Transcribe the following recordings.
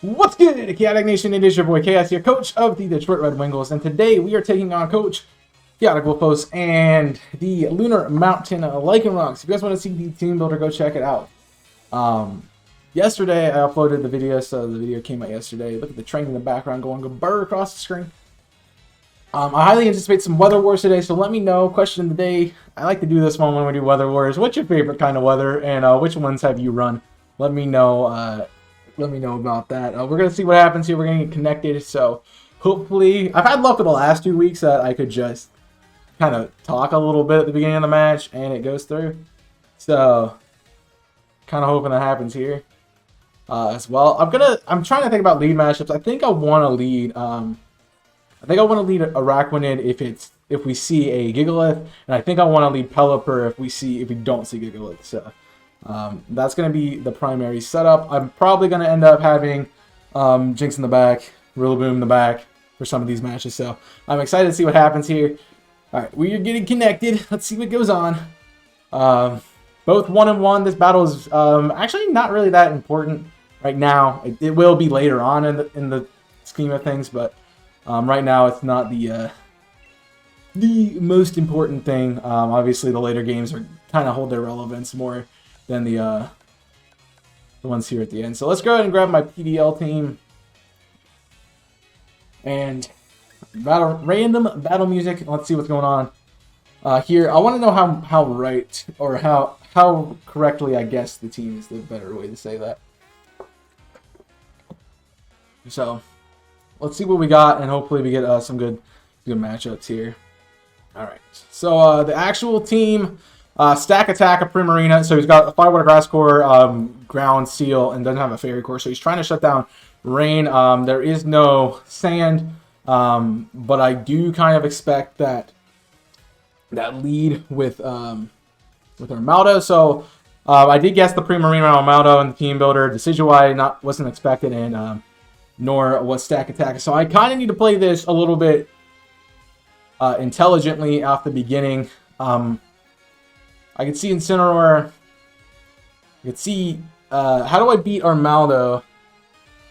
What's good, Chaotic Nation? It is your boy Chaos here, coach of the Detroit Red Wingles, and today we are taking on Coach Chaotic Wolfos and the Lunar Mountain Lycanrocs. If you guys want to see the team builder, go check it out. Yesterday I uploaded the video, so the video came out yesterday. Look at the train in the background going burr across the screen. I highly anticipate some weather wars today, so let me know. Question of the day. I like to do this one when we do weather wars. What's your favorite kind of weather, and which ones have you run? Let me know. Let me know about that. We're going to see what happens here. We're going to get connected. So hopefully, I've had luck with the last 2 weeks that I could just kind of talk a little bit at the beginning of the match and it goes through. So kind of hoping that happens here as well. I'm trying to think about lead matchups. I think I want to lead. I think I want to lead Araquanid if we see a Gigalith, and I think I want to lead Pelipper if we don't see Gigalith. So that's going to be the primary setup. I'm probably going to end up having Jinx in the back, Rillaboom in the back for some of these matches. So I'm excited to see what happens here. All right, we are getting connected. Let's see what goes on. Both 1-1. This battle is actually not really that important right now. It will be later on in the scheme of things, but right now it's not the most important thing. Obviously, the later games are kind of hold their relevance more than the ones here at the end. So let's go ahead and grab my PDL team and random battle music. Let's see what's going on here. I want to know how right or how correctly I guess the team is the better way to say that. So let's see what we got, and hopefully we get some good matchups here. All right. So the actual team. Stack Attack, a Primarina, so he's got a Firewater Grass Core, Ground Seal, and doesn't have a Fairy Core, so he's trying to shut down Rain. There is no Sand, but I do kind of expect that lead with Armaldo. So I did guess the Primarina Armaldo in the team builder. Decidueye wasn't expected, and nor was Stack Attack. So I kind of need to play this a little bit intelligently off the beginning. I could see Incineroar. I could see, how do I beat Armaldo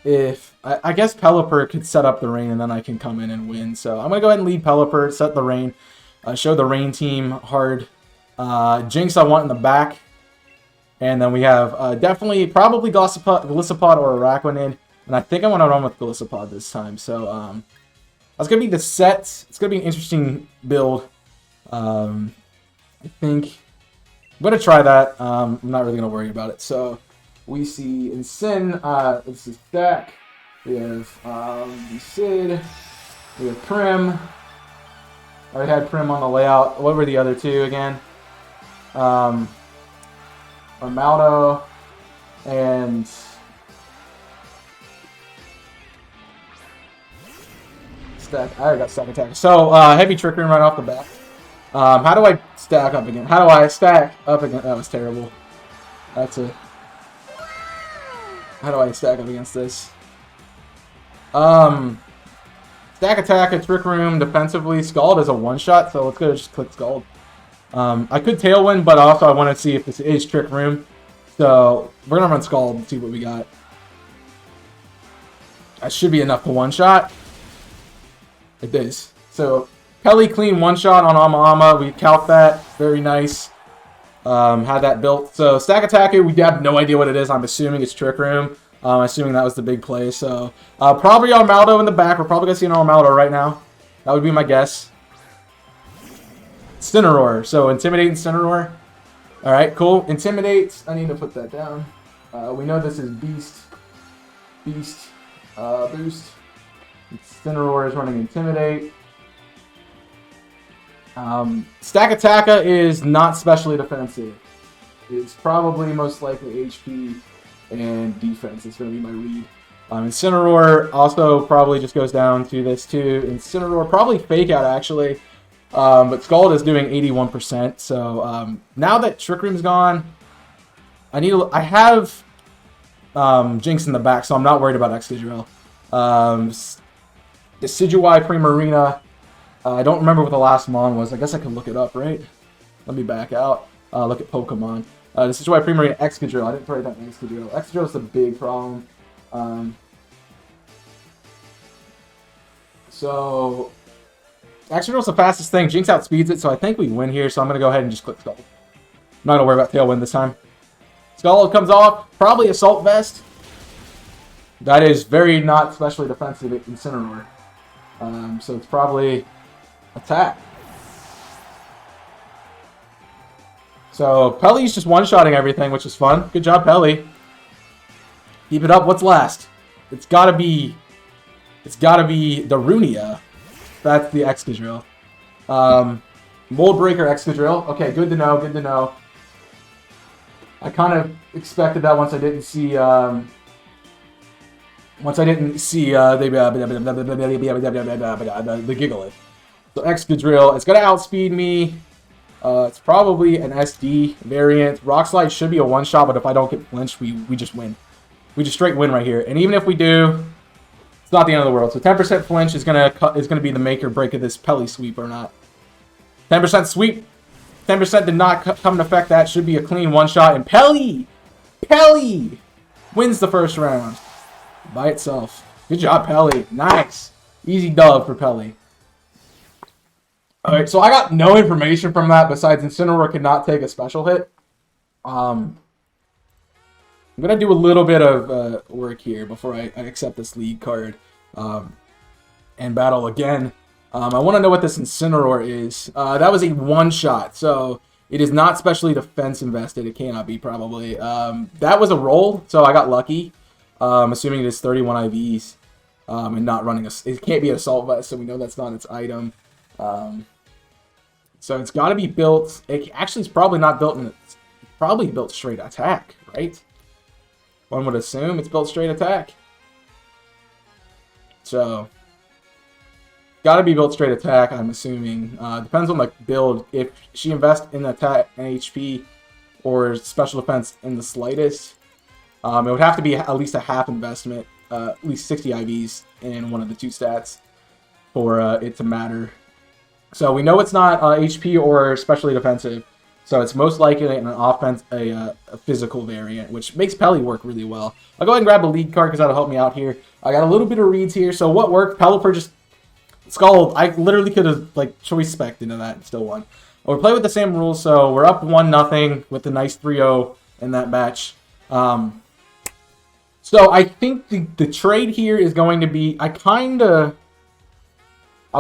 if, I guess Pelipper could set up the Rain and then I can come in and win. So I'm going to go ahead and lead Pelipper, set the Rain, show the Rain team hard. Jinx I want in the back. And then we have probably Golisopod or Araquanid. And I think I want to run with Golisopod this time. So that's going to be the set. It's going to be an interesting build. I think I'm going to try that. I'm not really going to worry about it. So we see Incin. This is Stack. We have Sid. We have Prim. I already had Prim on the layout. What were the other two again? Armaldo and Stack. I already got Stack Attack. So heavy Trick Room right off the bat. How do I stack up again? How do I stack up again? That was terrible. How do I stack up against this? Stack Attack, a Trick Room, defensively. Scald is a one-shot, so let's go just click Scald. I could Tailwind, but also I want to see if this is Trick Room. So we're going to run Scald and see what we got. That should be enough to one-shot. It is. So Pelly clean one-shot on Ama. We calc that. Very nice. Had that built. So Stack Attack, we have no idea what it is. I'm assuming it's Trick Room. I'm assuming that was the big play. So probably Armaldo in the back. We're probably going to see an Armaldo right now. That would be my guess. Incineroar. So Intimidate Incineroar. Alright, cool. Intimidate. I need to put that down. We know this is Beast. Boost. Incineroar is running Intimidate. Stack Attacker is not specially defensive. It's probably most likely HP and defense. It's going to be my read. Incineroar also probably just goes down to this too. Incineroar probably Fake Out actually. But Scald is doing 81%. So now that Trick Room's gone, I have Jinx in the back, so I'm not worried about Excadrill. Decidueye Primarina. I don't remember what the last Mon was. I guess I can look it up, right? Let me back out. Look at Pokemon. This is why Primarina Excadrill. I didn't write that Excadrill. Excadrill is a big problem. So, Excadrill's the fastest thing. Jinx outspeeds it, so I think we win here. So I'm going to go ahead and just click Scald. I'm not going to worry about Tailwind this time. Scald comes off. Probably Assault Vest. That is very not specially defensive in Incineroar. So it's probably Attack. So Pelly's just one-shotting everything, which is fun. Good job, Pelly. Keep it up. What's last? It's gotta be the Runia. That's the Excadrill. Mold Breaker Excadrill. Okay, good to know. Good to know. I kind of expected that once I didn't see the Gigalith. So Excadrill. It's gonna outspeed me. It's probably an SD variant. Rock Slide should be a one-shot, but if I don't get flinched, we just win. We just straight win right here. And even if we do, it's not the end of the world. So 10% flinch is gonna be the make or break of this Pelly sweep or not. 10% sweep. 10% did not come into effect. That should be a clean one-shot. And Pelly wins the first round by itself. Good job, Pelly. Nice. Easy dub for Pelly. Alright, so I got no information from that besides Incineroar could not take a special hit. I'm going to do a little bit of work here before I accept this lead card and battle again. I want to know what this Incineroar is. That was a one-shot, so it is not specially defense invested. It cannot be, probably. That was a roll, so I got lucky. Assuming it is 31 IVs and not running it can't be an Assault Vest, so we know that's not its item. So it's got to be built. It actually is probably not built in. It's probably built straight attack, right? One would assume it's built straight attack. So got to be built straight attack. I'm assuming. Depends on the build. If she invests in attack and HP or special defense in the slightest, it would have to be at least a half investment, at least 60 IVs in one of the two stats for it to matter. So we know it's not HP or especially defensive. So it's most likely an offense, a physical variant, which makes Pelly work really well. I'll go ahead and grab a lead card because that'll help me out here. I got a little bit of reads here. So what worked? Pelipper just Scald. I literally could have like choice spec'd into that and still won. We're playing with the same rules, so we're up 1-0 with a nice 3-0 in that match. So I think the trade here is going to be, I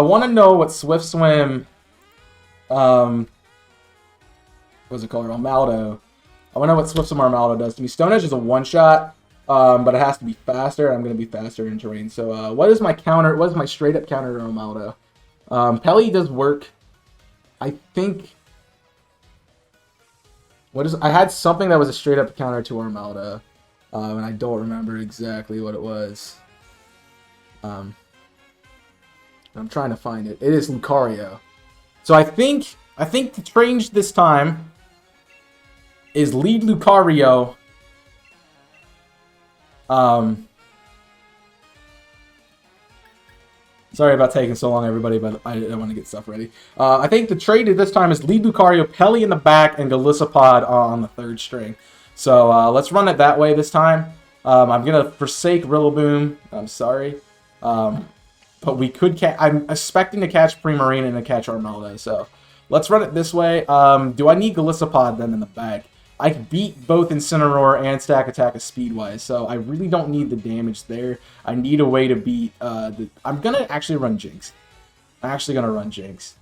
want to know what Swift Swim, what's it called, Armaldo. I want to know what Swift Swim Armaldo does to me. Stone Edge is a one-shot, but it has to be faster. I'm going to be faster in terrain. So what is my counter? What is my straight-up counter to Armaldo? Pelly does work. I think... I had something that was a straight-up counter to Armaldo, and I don't remember exactly what it was. I'm trying to find it. It is Lucario. So I think the change this time is lead Lucario. Sorry about taking so long, everybody, but I want to get stuff ready. I think the trade this time is lead Lucario, Pelly in the back, and Golisopod on the third string. So let's run it that way this time. I'm going to forsake Rillaboom. I'm sorry. But we could I'm expecting to catch Primarine and to catch Armaldo. So let's run it this way. Do I need Golisopod then in the back? I beat both Incineroar and Stack Attack speed-wise, so I really don't need the damage there. I need a way to beat I'm going to actually run Jinx. I'm actually going to run Jinx.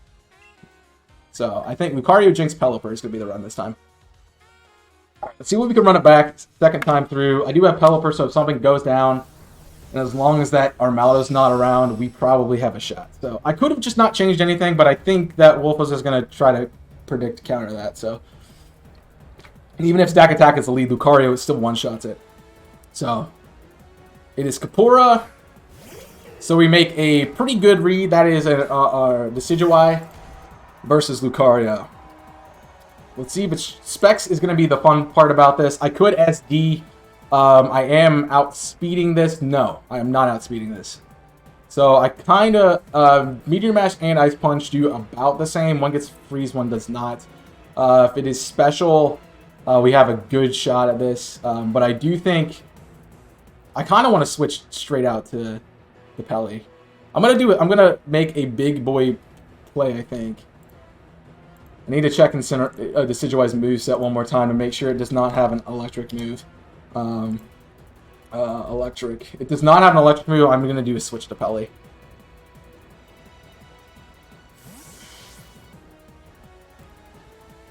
So I think Lucario, Jinx, Pelipper is going to be the run this time. Right, let's see what we can run it back second time through. I do have Pelipper, so if something goes down, and as long as that Armaldo's not around, we probably have a shot. So I could have just not changed anything, but I think that Wolfos is going to try to predict counter that. So even if Stack Attack is the lead, Lucario it still one-shots it. So it is Kapura. So we make a pretty good read. That is a Decidueye versus Lucario. Let's see, but Specs is going to be the fun part about this. I could SD. I am outspeeding this. No, I am not outspeeding this. So I kind of, Meteor Mash and Ice Punch do about the same. One gets freeze, one does not. If it is special, we have a good shot at this. But I do think, I kind of want to switch straight out to the Pelly. I'm gonna make a big boy play, I think. I need to check in center, the Decidueye's moveset one more time to make sure it does not have an electric move. Electric. It does not have an electric move. I'm gonna do a switch to Pelly.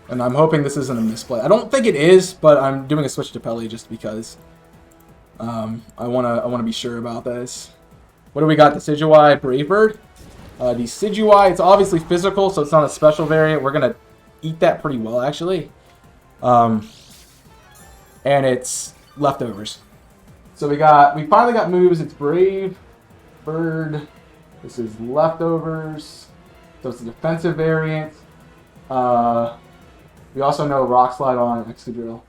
And I'm hoping this isn't a misplay. I don't think it is, but I'm doing a switch to Pelly just because I wanna be sure about this. What do we got? Decidueye, Brave Bird. Decidueye, it's obviously physical, so it's not a special variant. We're gonna eat that pretty well, actually. And it's leftovers. So we finally got moves. It's Brave Bird. This is leftovers. So it's a defensive variant. We also know Rock Slide on Excadrill.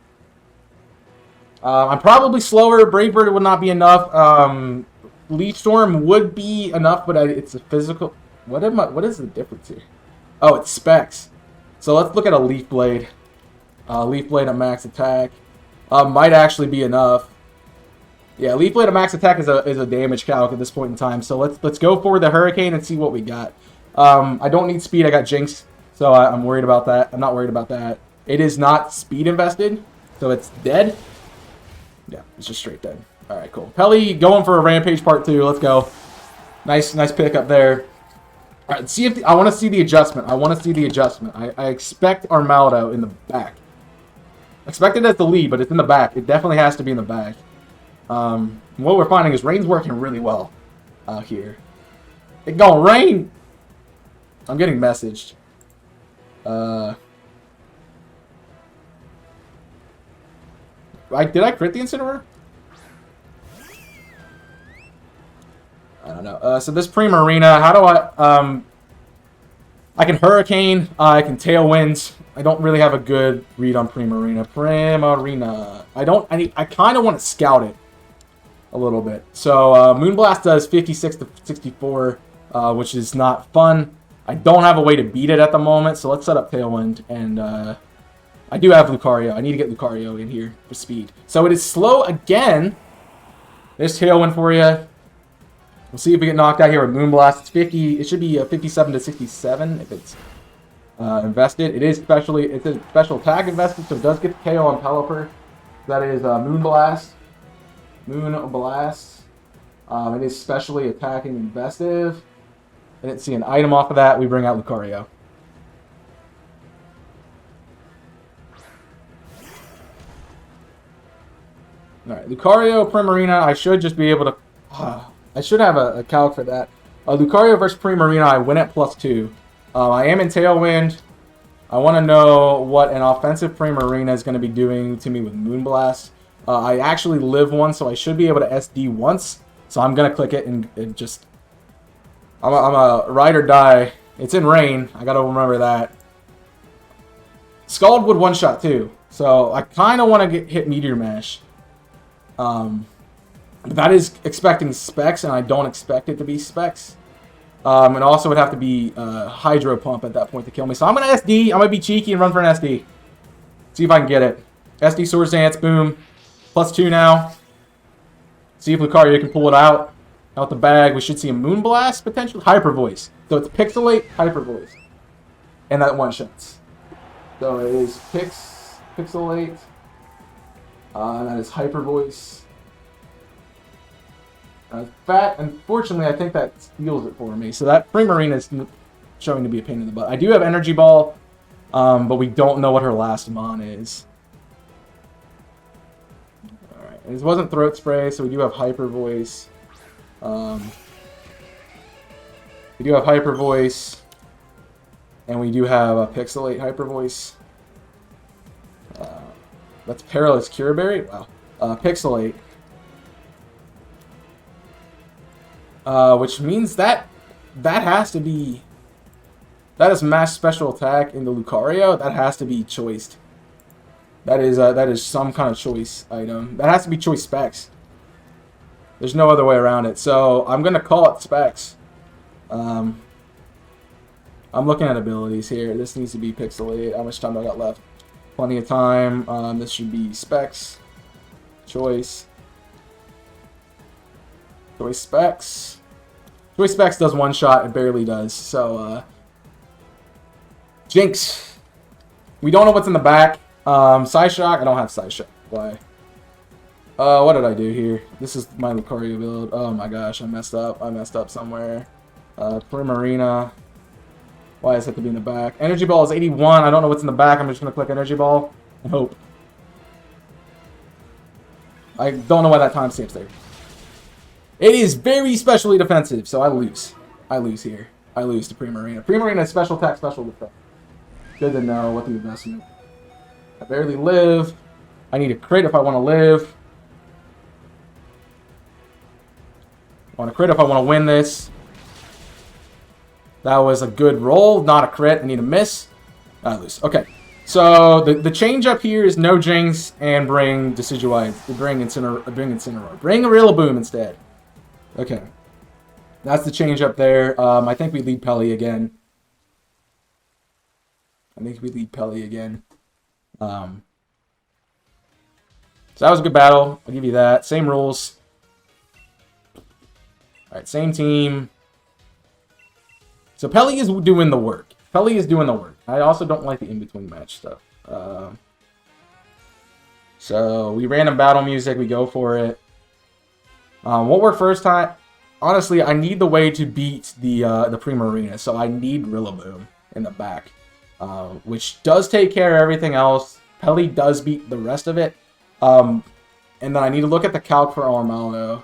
I'm probably slower. Brave Bird would not be enough. Leaf Storm would be enough, but it's a physical. What is the difference here? Oh, it's specs. So let's look at a Leaf Blade. Leaf Blade at max attack. Might actually be enough. Yeah, Leaf Blade at max attack is a damage calc at this point in time. So let's go for the Hurricane and see what we got. I don't need speed. I got Jinx, so I'm worried about that. I'm not worried about that. It is not speed invested, so it's dead. Yeah, it's just straight dead. All right, cool. Pelly going for a Rampage Part 2. Let's go. Nice pick up there. All right, see if I want to see the adjustment. I expect Armaldo in the back. I expect it as the lead, but it's in the back. It definitely has to be in the back. What we're finding is Rain's working really well out here. It going Rain. I'm getting messaged. Did I crit the Incineroar? I don't know. So this Primarina, how do I can Hurricane, I can Tailwind. I don't really have a good read on Primarina. I kind of want to scout it a little bit. So Moonblast does 56 to 64, which is not fun. I don't have a way to beat it at the moment, so let's set up Tailwind. And I do have Lucario. I need to get Lucario in here for speed. So it is slow again. There's Tailwind for you. We'll see if we get knocked out here with Moonblast. It's 50. It should be 57 to 67 if it's invested. It's a special attack invested, so it does get the KO on Pelipper. That is Moonblast. Moonblast. It is specially attacking investive. I didn't see an item off of that. We bring out Lucario. Alright, Lucario, Primarina. I should just be able to... I should have a calc for that. Lucario versus Primarina, I win at +2. I am in Tailwind. I want to know what an offensive Primarina is going to be doing to me with Moonblast. I actually live one, so I should be able to SD once. So I'm going to click it and just... I'm a ride or die. It's in Rain. I got to remember that. Scald would one-shot too. So I kind of want to hit Meteor Mash. That is expecting Specs, and I don't expect it to be Specs. And also would have to be Hydro Pump at that point to kill me. So I'm going to SD. I'm going to be cheeky and run for an SD. See if I can get it. SD Swords Dance, boom. +2 now. See if Lucario can pull it out the bag. We should see a Moonblast, potentially. Hyper Voice. So it's Pixelate, Hyper Voice. And that one-shots. So it is Pixelate. And that is Hyper Voice. Unfortunately, I think that steals it for me. So that Primarina is showing to be a pain in the butt. I do have Energy Ball, but we don't know what her last Mon is. Alright, this wasn't Throat Spray, so we do have Hyper Voice. We do have Hyper Voice, and we do have a Pixelate Hyper Voice. That's Perilous Cure Berry? Wow. Pixelate. Which means that has to be... That is Mass Special Attack in the Lucario. That has to be choiced. That is some kind of choice item. That has to be choice Specs. There's no other way around it. So I'm going to call it Specs. I'm looking at abilities here. This needs to be Pixelate. How much time do I got left? Plenty of time. This should be Specs. Choice. Choice Specs. Choice Specs does one shot, it barely does. So, Jinx. We don't know what's in the back. Side Shock, I don't have Side Shock. Why? What did I do here? This is my Lucario build. Oh my gosh, I messed up. I messed up somewhere. Primarina. Why does it have to be in the back? Energy Ball is 81. I don't know what's in the back. I'm just going to click Energy Ball and hope. I don't know why that timestamp's there. It is very specially defensive, so I lose. I lose here. I lose to Primarina. Primarina is special attack, special defense. Good to know what the investment. I barely live. I need a crit if I want to live. I want a crit if I want to win this. That was a good roll, not a crit. I need a miss. I lose. Okay. So the change up here is no Jinx and bring Decidueye. Bring Incineroar. Bring a Rillaboom instead. Okay. That's the change up there. I think we lead Pelly again. So that was a good battle. I'll give you that. Same rules. Alright, same team. So Pelly is doing the work. I also don't like the in-between match stuff. So we random battle music. We go for it. What worked first time? Honestly, I need the way to beat the Primarina. So I need Rillaboom in the back. Which does take care of everything else. Pelly does beat the rest of it. And then I need to look at the calc for Armaldo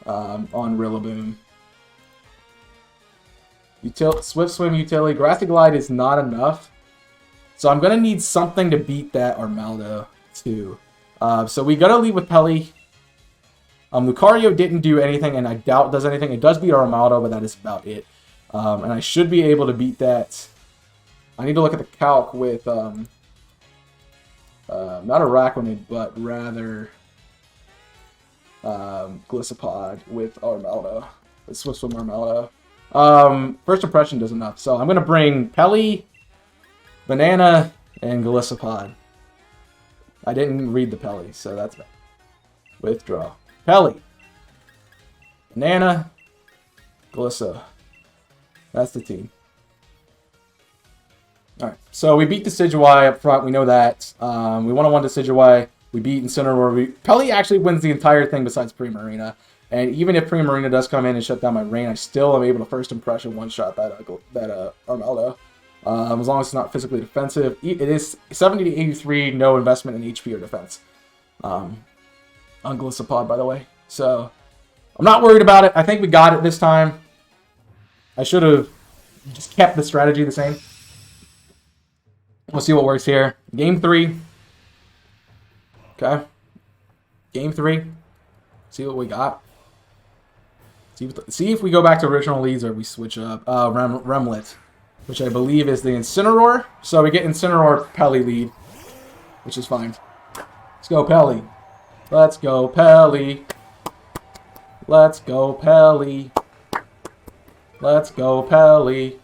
on Rillaboom. Swift Swim utility. Grassy Glide is not enough. So I'm going to need something to beat that Armaldo too. So we got to lead with Pelly. Lucario didn't do anything, and I doubt does anything. It does beat Armaldo, but that is about it. And I should be able to beat that. I need to look at the calc with, not Araquanid, but rather Gliscopod with Armaldo. Let's switch from Armaldo. First impression does enough. So I'm going to bring Pelly, Banana, and Gliscopod. I didn't read the Pelly, so that's bad. Withdraw. Pelly, Banana, Glissa. That's the team. Alright, so we beat Decidueye up front. We know that. We 1-on-1 Decidueye. We beat Incineroar. Pelly actually wins the entire thing besides Primarina. And even if Primarina does come in and shut down my rain, I still am able to first impression one-shot that Armaldo. As long as it's not physically defensive. It is 70 to 83, no investment in HP or defense. On Gliscopod, by the way. So, I'm not worried about it. I think we got it this time. I should have just kept the strategy the same. We'll see what works here. Game 3. Okay. Game 3. See what we got. See if we go back to original leads or we switch up. Remlet, which I believe is the Incineroar. So we get Incineroar Pelly lead, which is fine. Let's go Pelly. Let's go Pelly. Let's go Pelly. Let's go Pelly.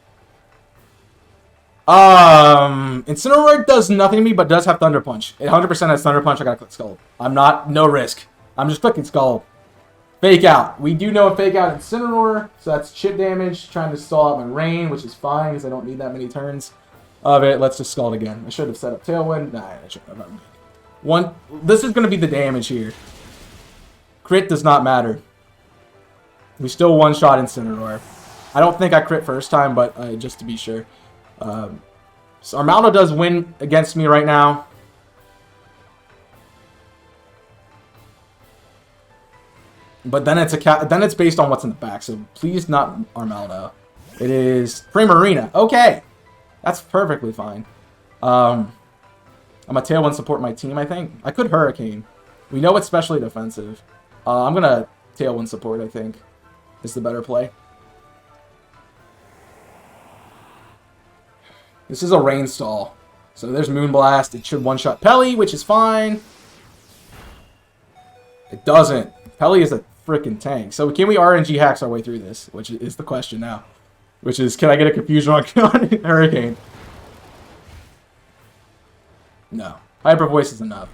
Incineroar does nothing to me, but does have Thunder Punch. It 100% has Thunder Punch. I gotta click Skull. I'm not, no risk. I'm just clicking Skull. Fake Out. We do know a Fake Out Incineroar, so that's chip damage. Trying to stall out my rain, which is fine because I don't need that many turns of it. Let's just Scald again. I should have set up Tailwind. Nah, I shouldn't have. This is going to be the damage here. Crit does not matter. We still one-shot Incineroar. I don't think I crit first time, but just to be sure. So Armaldo does win against me right now. But then it's based on what's in the back, so please not Armaldo. It is Primarina. Okay, that's perfectly fine. I'm a Tailwind support my team, I think. I could Hurricane. We know it's specially defensive. I'm gonna Tailwind support, I think. Is the better play. This is a rain stall. So there's Moonblast. It should one-shot Pelly, which is fine. It doesn't. Pelly is a freaking tank. So can we RNG hacks our way through this? Which is the question now. Which is, can I get a Confusion on Hurricane? No. Hyper Voice is enough.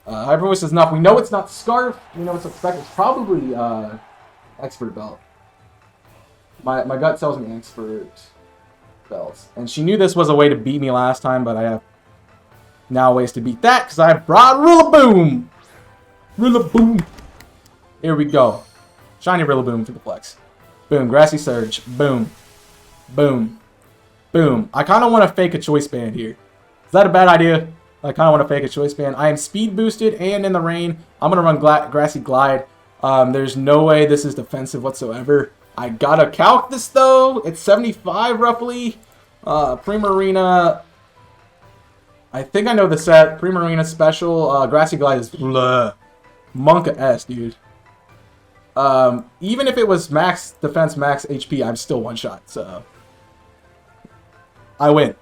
Hyper Voice is enough. We know it's not Scarf. We know it's expected. It's probably Expert Belt. My gut tells me Expert Belts. And she knew this was a way to beat me last time, but I have now ways to beat that because I brought Rillaboom. Rillaboom. Here we go. Shiny Rillaboom for the flex. Boom. Grassy Surge. Boom. Boom. Boom. I kind of want to fake a Choice Band here. Is that a bad idea? I kind of want to fake a Choice Band. I am speed boosted and in the rain. I'm going to run Grassy Glide. There's no way this is defensive whatsoever. I got to calc this though. It's 75 roughly. Primarina. I think I know the set. Primarina special. Grassy Glide is bleh. Monka S, dude. Even if it was max defense, max HP, I'm still one shot. So I win.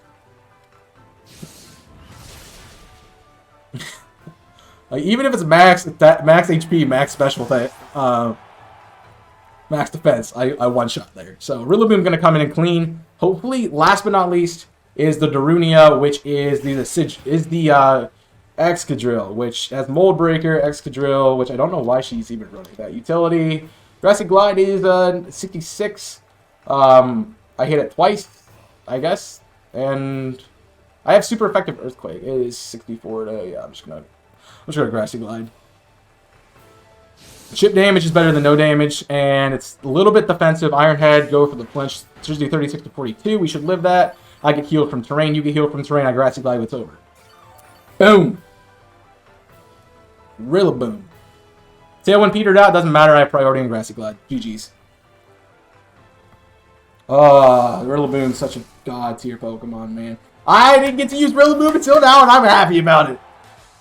Like, even if it's max HP, max special type, max defense, I one shot there. So Rillaboom gonna come in and clean. Hopefully, last but not least is the Darunia, which is the Excadrill, which has Mold Breaker, Excadrill, which I don't know why she's even running that utility. Grassy Glide is 66. I hit it twice, I guess, and I have super effective Earthquake. It is 64 to, yeah, I'm just gonna Grassy Glide. Chip damage is better than no damage, and it's a little bit defensive. Iron Head, go for the flinch. It's usually 36 to 42. We should live that. I get healed from terrain. You get healed from terrain. I Grassy Glide. It's over. Boom. Rillaboom. Tailwind petered out. Doesn't matter. I have priority in Grassy Glide. GG's. Rillaboom's such a god tier Pokemon, man. I didn't get to use Rillaboom until now, and I'm happy about it.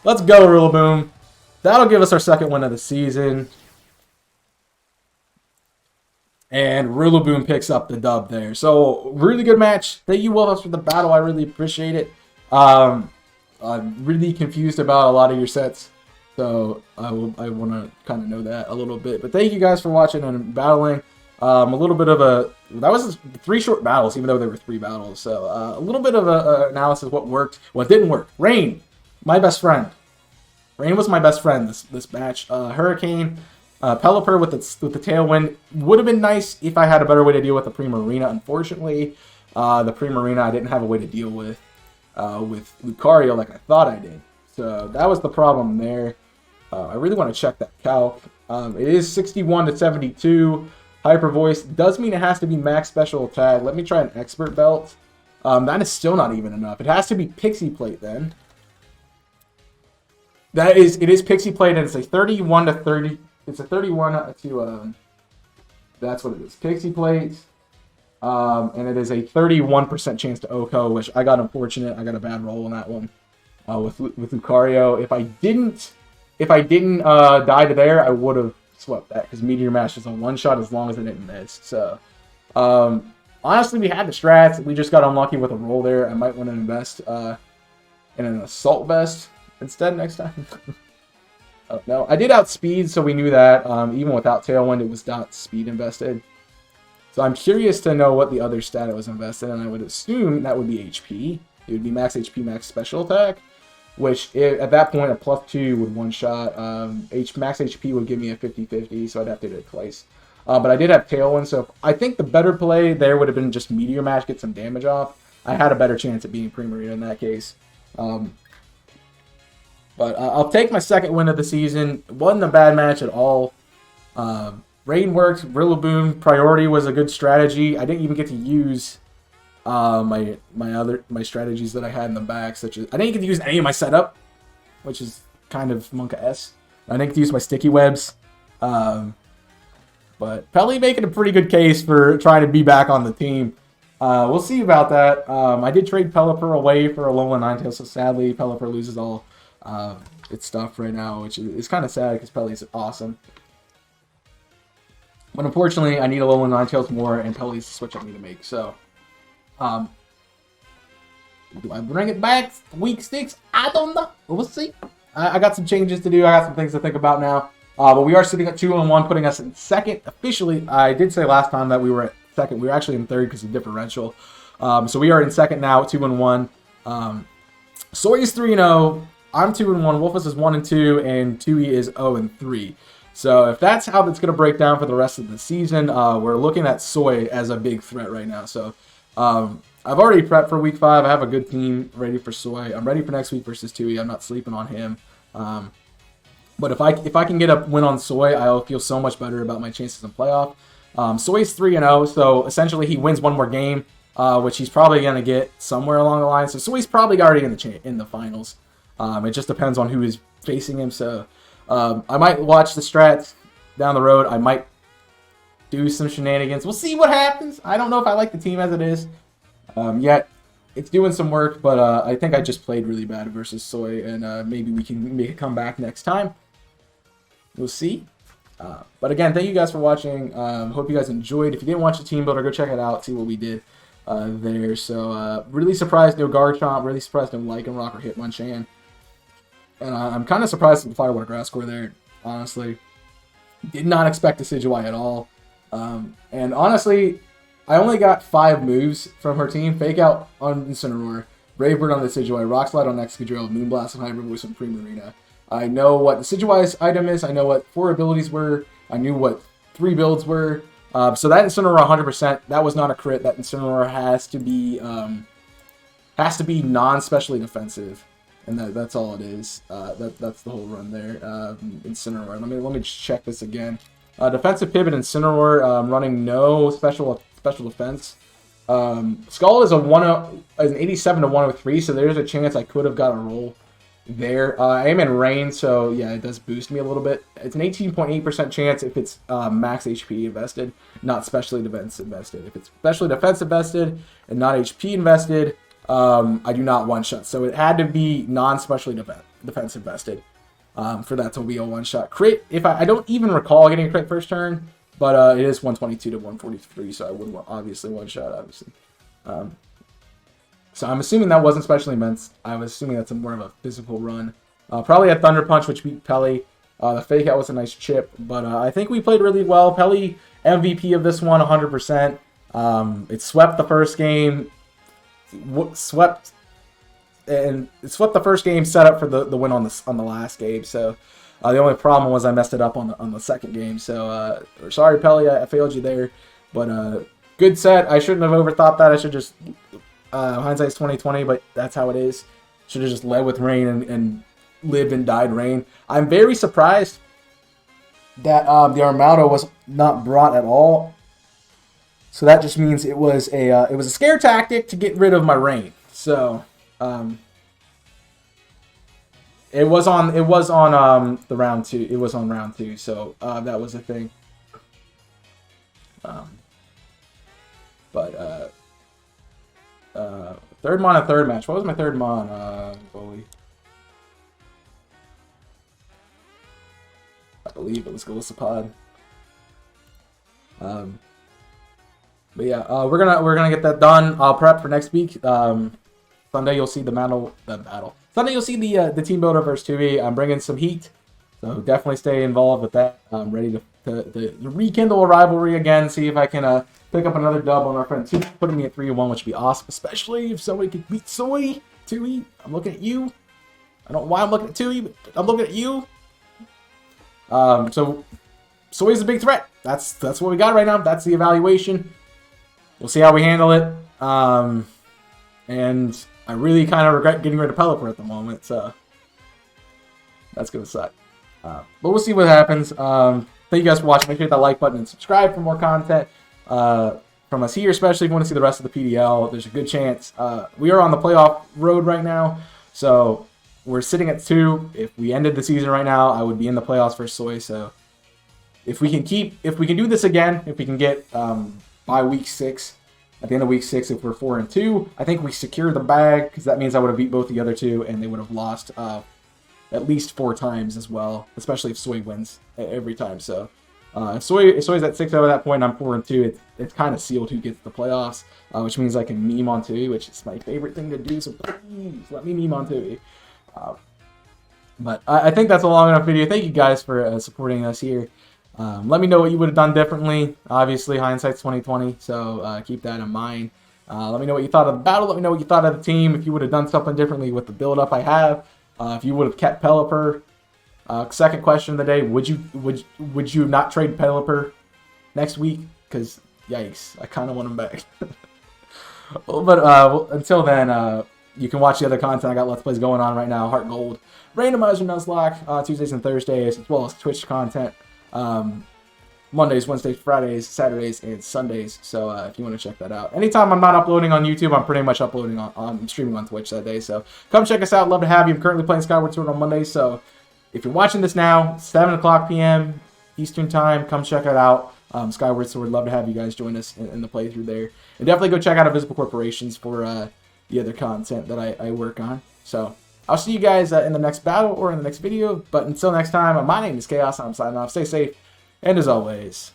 Let's go, Rillaboom. That'll give us our second win of the season. And Rillaboom picks up the dub there. So, really good match. Thank you, Wolf, for the battle. I really appreciate it. I'm really confused about a lot of your sets. So, I want to kind of know that a little bit. But thank you guys for watching and battling. A little bit of a... That was 3 short battles, even though there were 3 battles. So, a little bit of a analysis of what worked, what didn't work. Rain, my best friend. Rain was my best friend this match. Hurricane, Pelipper with the Tailwind would have been nice if I had a better way to deal with the Primarina. Unfortunately, the Primarina I didn't have a way to deal with Lucario like I thought I did. So that was the problem there. I really want to check that calc. It is 61 to 72. Hyper Voice does mean it has to be max special attack. Let me try an Expert Belt. That is still not even enough. It has to be Pixie Plate then. It is Pixie Plate, and it's a 31 to 30. It's a 31 to that's what it is. Pixie Plate, and it is a 31% chance to OHKO, which I got unfortunate. I got a bad roll on that one with Lucario. If I didn't die to there, I would have swept that because Meteor Mash is a one shot as long as it didn't miss. So honestly, we had the strats. We just got unlucky with a roll there. I might want to invest in an Assault Vest instead next time. Oh, no, I did outspeed, so we knew that. Even without Tailwind, it was not speed invested. So I'm curious to know what the other stat it was invested in. I would assume that would be HP. It would be max HP, max special attack, which at that point, a +2 would one-shot. Max HP would give me a 50-50, so I'd have to do it twice. But I did have Tailwind, so I think the better play there would have been just Meteor Mash, get some damage off. I had a better chance at being Primarina in that case. But I'll take my second win of the season. It wasn't a bad match at all. Rain worked. Rillaboom priority was a good strategy. I didn't even get to use my strategies that I had in the back, such as I didn't get to use any of my setup, which is kind of Monka-S. I didn't get to use my sticky webs. But Pelly making a pretty good case for trying to be back on the team. We'll see about that. I did trade Pelipper away for Alolan Ninetales, so sadly Pelipper loses all its stuff right now, which is kind of sad because Pelly's awesome. But unfortunately, I need Alolan Ninetales more, and Pelly's the switch I need to make. So, do I bring it back week 6? I don't know. We'll see. I got some changes to do. I got some things to think about now. But we are sitting at 2-1, putting us in second officially. I did say last time that we were at second. We were actually in third because of differential. So we are in second now at 2-1. Soy is 3-0. I'm 2-1, Wolfus is 1-2, and Tui is 0-3. So if that's how that's going to break down for the rest of the season, we're looking at Soy as a big threat right now. So I've already prepped for week 5. I have a good team ready for Soy. I'm ready for next week versus Tui. I'm not sleeping on him. But if I can get a win on Soy, I'll feel so much better about my chances in playoff. Soy's 3-0, so essentially he wins one more game, which he's probably going to get somewhere along the line. So Soy's probably already in the finals. It just depends on who is facing him. So I might watch the strats down the road. I might do some shenanigans. We'll see what happens. I don't know if I like the team as it is yet. It's doing some work, but I think I just played really bad versus Soy, and maybe we can make a comeback next time. We'll see. But again, thank you guys for watching. Hope you guys enjoyed. If you didn't watch the team builder, go check it out. See what we did there. So really surprised no Garchomp. Really surprised no Lycanroc or Hitmonchan. And I'm kind of surprised at the Firewater Grass Core there, honestly. Did not expect Decidueye at all. And honestly, I only got 5 moves from her team. Fake Out on Incineroar, Brave Bird on the Decidueye, Rock Slide on Excadrill, Moonblast on Hybrid Voice on Primarina. I know what the Decidueye's item is. I know what 4 abilities were. I knew what 3 builds were. So that Incineroar 100%, that was not a crit. That Incineroar has to be non-specially defensive. And that's all it is. That's the whole run there. Incineroar. Let me just check this again. Defensive pivot Incineroar, running no special defense. Skull is an 87 to 103, so there's a chance I could have got a roll there. I am in rain, so yeah, it does boost me a little bit. It's an 18.8% chance if it's max HP invested, not specially defense invested. If it's specially defense invested and not HP invested, I do not one-shot. So it had to be non-specially defense invested for that to be a one-shot. Crit, if I don't even recall getting a crit first turn, but it is 122 to 143, so I would obviously one-shot, obviously. So I'm assuming that wasn't specially meant. I was assuming that's more of a physical run. Probably a Thunder Punch, which beat Pelly. The Fake Out was a nice chip, but I think we played really well. Pelly, MVP of this one, 100%. It swept the first game. Swept the first game, set up for the win on the last game. So the only problem was I messed it up on the second game. So sorry, Pelly, I failed you there. But good set. I shouldn't have overthought that. I should just hindsight's 2020, but that's how it is. Should have just led with rain and lived and died rain. I'm very surprised that the Armado was not brought at all. So that just means it was a scare tactic to get rid of my rain. So it was on the round 2. It was on round 2. So that was the thing. Third mon and third match. What was my third mon, Bully? I believe it was Golisopod. But yeah, we're gonna get that done. I'll prep for next week. Sunday you'll see the battle. Sunday you'll see the team builder versus 2E. I'm bringing some heat, so definitely stay involved with that. I'm ready to rekindle a rivalry again. See if I can pick up another dub on our friend 2, putting me at 3-1, which would be awesome. Especially if somebody could beat Soy 2E. I'm looking at you. I don't know why I'm looking at 2E, but I'm looking at you. So Soy's a big threat. That's what we got right now. That's the evaluation. We'll see how we handle it. And I really kind of regret getting rid of Pelipper at the moment, so that's going to suck. But we'll see what happens. Thank you guys for watching. Make sure to hit that like button and subscribe for more content from us here, especially if you want to see the rest of the PDL. There's a good chance. We are on the playoff road right now, so we're sitting at 2. If we ended the season right now, I would be in the playoffs for Soy, so if we can do this again, if we can get by week 6, at the end of week 6, if we're 4-2, I think we secure the bag, because that means I would have beat both the other 2, and they would have lost at least 4 times as well, especially if Soy wins every time. So if Soy's at 6-0 at that point, and I'm 4-2, it's kind of sealed who gets the playoffs, which means I can meme on 2, which is my favorite thing to do, so please let me meme on 2. But I think that's a long enough video. Thank you guys for supporting us here. Let me know what you would have done differently. Obviously, hindsight's 2020, so keep that in mind. Let me know what you thought of the battle. Let me know what you thought of the team. If you would have done something differently with the build-up I have. If you would have kept Pelipper, second question of the day: would you not trade Pelipper next week? Because yikes, I kind of want him back. But until then, you can watch the other content. I got Let's Plays going on right now. Heart Gold, Randomizer Nuzlocke, Tuesdays and Thursdays, as well as Twitch content. Mondays, Wednesdays, Fridays, Saturdays, and Sundays. So if you want to check that out. Anytime I'm not uploading on YouTube, I'm pretty much uploading on streaming on Twitch that day. So come check us out. Love to have you. I'm currently playing Skyward Sword on Mondays. So if you're watching this now, 7 o'clock p.m. Eastern Time, come check it out. Skyward Sword, love to have you guys join us in the playthrough there. And definitely go check out Invisible Corporations for the other content that I work on. So I'll see you guys in the next battle or in the next video. But until next time, my name is Chaos. I'm signing off. Stay safe. And as always,